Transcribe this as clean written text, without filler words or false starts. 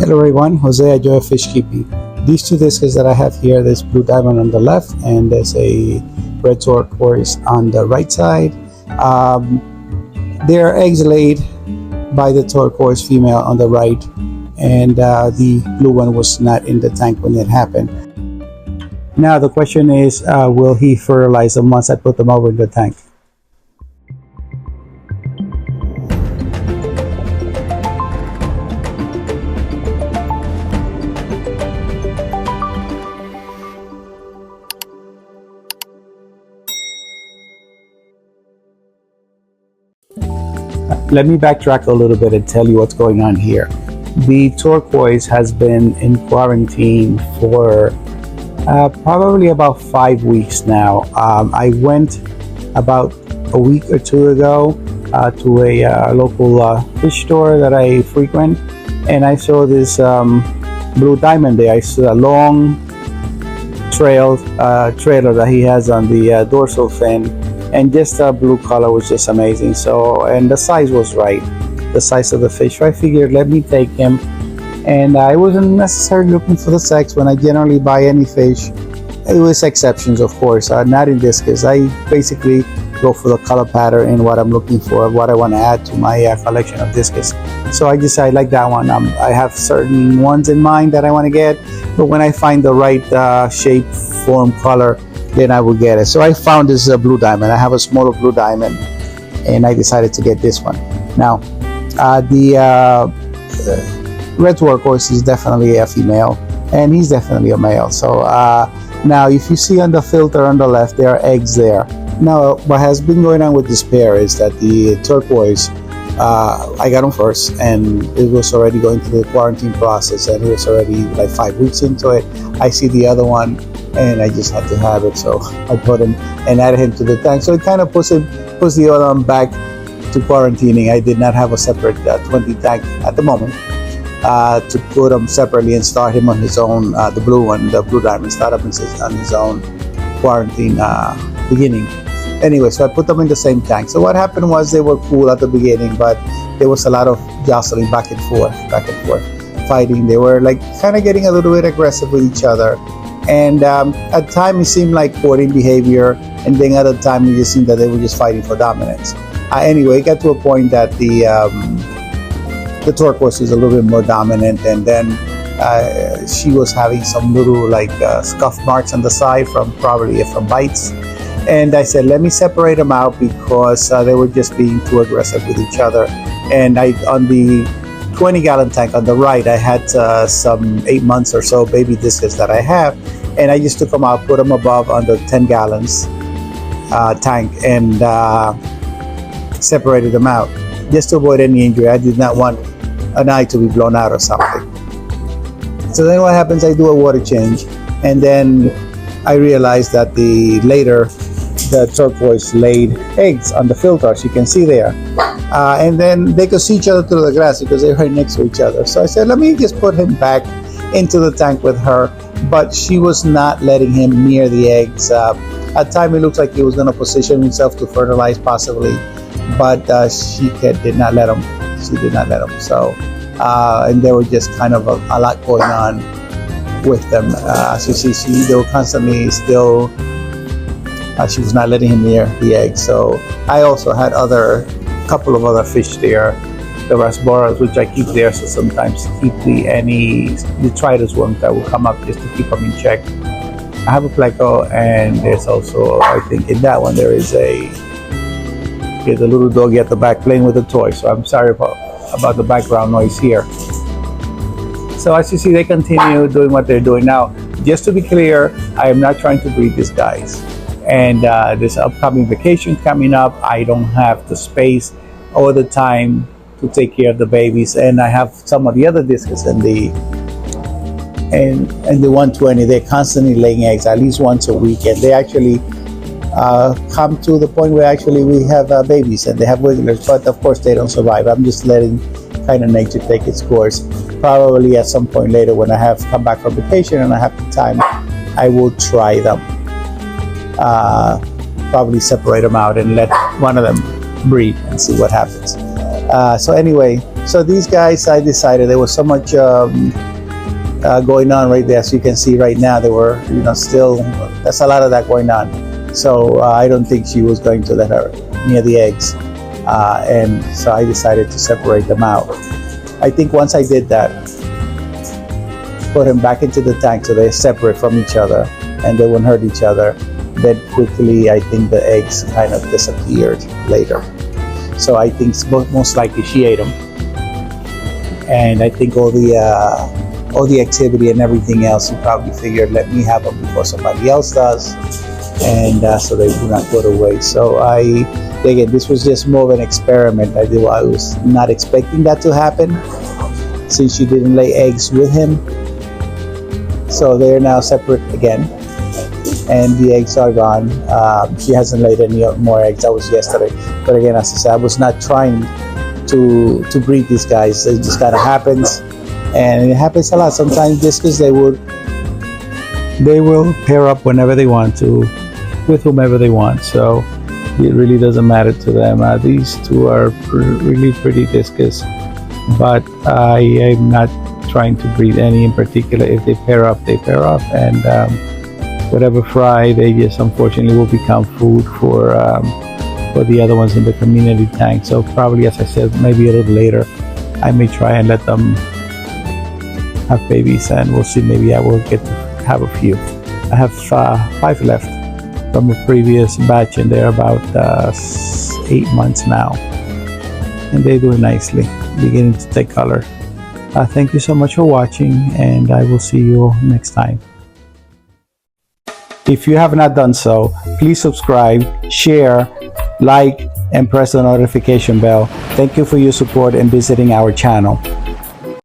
Hello everyone, Jose at Joy of Fish Keeping. These two discus that I have here, there's blue diamond on the left and there's a red turquoise on the right side. They are eggs laid by the turquoise female on the right, and the blue one was not in the tank when it happened. Now the question is, will he fertilize them once I put them over in the tank? Let me backtrack a little bit and tell you what's going on here. The turquoise has been in quarantine for probably about 5 weeks now. I went about a week or two ago to a local fish store that I frequent, and I saw this blue diamond there. I saw a long trailer that he has on the dorsal fin, and just the blue color was just amazing. So, and the size was right, the size of the fish. So I figured, let me take him. And I wasn't necessarily looking for the sex. When I generally buy any fish, it was exceptions, of course, not in discus. I basically go for the color pattern and what I'm looking for, what I want to add to my collection of discus. So I decided, like that one, I have certain ones in mind that I want to get, but when I find the right shape, form, color, then I will get it. So I found this blue diamond. I have a smaller blue diamond, and I decided to get this one. Now, the red turquoise is definitely a female, and he's definitely a male. So now, if you see on the filter on the left, there are eggs there. Now, what has been going on with this pair is that the turquoise, I got him first, and it was already going through the quarantine process, and it was already like 5 weeks into it. I see the other one, and I just had to have it, so I put him and added him to the tank. So it kind of puts the other one back to quarantining. I did not have a separate 20 tank at the moment to put him separately and start him on his own. The blue one, the blue diamond, start up on his own quarantine beginning. Anyway, so I put them in the same tank. So what happened was, they were cool at the beginning, but there was a lot of jostling back and forth, fighting. They were like kind of getting a little bit aggressive with each other. And at times it seemed like courting behavior, and then at the time it just seemed that they were just fighting for dominance. Anyway, it got to a point that the turquoise was a little bit more dominant, and then she was having some little like scuff marks on the side from bites. And I said, let me separate them out, because they were just being too aggressive with each other. And on the 20-gallon tank on the right, I had some 8 months or so baby discus that I have, and I just took them out, put them above on the 10 gallons tank, and separated them out just to avoid any injury. I did not want an eye to be blown out or something. So then what happens, I do a water change, and then I realized that the turquoise laid eggs on the filter, as you can see there. And then they could see each other through the glass because they were right next to each other. So I said, let me just put him back into the tank with her. But she was not letting him near the eggs. At times it looked like he was going to position himself to fertilize possibly, but she did not let him. She did not let him. So, and there were just kind of a lot going on with them. So they were constantly still, she was not letting him near the eggs. So I also had couple of other fish there, the rasboras, which I keep there, so sometimes keep any detritus worms that will come up, just to keep them in check. I have a pleco, and there's also, I think in that one, there's a little doggy at the back playing with a toy. So I'm sorry about the background noise here. So as you see, they continue doing what they're doing. Now, just to be clear, I am not trying to breed these guys. And this upcoming vacation coming up, I don't have the space or the time to take care of the babies. And I have some of the other discus in the 120. They're constantly laying eggs at least once a week, and they actually come to the point where actually we have babies and they have wigglers, but of course they don't survive. I'm just letting kind of nature take its course. Probably at some point later, when I have come back from vacation and I have the time, I will try them. Probably separate them out and let one of them breed and see what happens. So anyway, so these guys, I decided there was so much going on right there. As you can see right now, there were, still, that's a lot of that going on. So I don't think she was going to let her near the eggs. And so I decided to separate them out. I think once I did that, put them back into the tank so they're separate from each other and they wouldn't hurt each other, then quickly I think the eggs kind of disappeared later. So I think most likely she ate them. And I think all the activity and everything else, he probably figured, let me have them before somebody else does, and so they do not go to waste. So again, this was just more of an experiment. I was not expecting that to happen since she didn't lay eggs with him. So they are now separate again, and the eggs are gone. She hasn't laid any more eggs. That was yesterday. But again, as I said, I was not trying to breed these guys. It just kind of happens, and it happens a lot. Sometimes discus, they will pair up whenever they want to, with whomever they want. So it really doesn't matter to them. These two are really pretty discus, but I am not trying to breed any in particular. If they pair up, they pair up, and whatever fry, they just unfortunately will become food for the other ones in the community tank. So probably, as I said, maybe a little later, I may try and let them have babies, and we'll see. Maybe I will get to have a few. I have 5 left from a previous batch, and they're about 8 months now, and they're doing nicely, beginning to take color. Thank you so much for watching, and I will see you next time. If you have not done so, please subscribe, share, like, and press the notification bell. Thank you for your support and visiting our channel.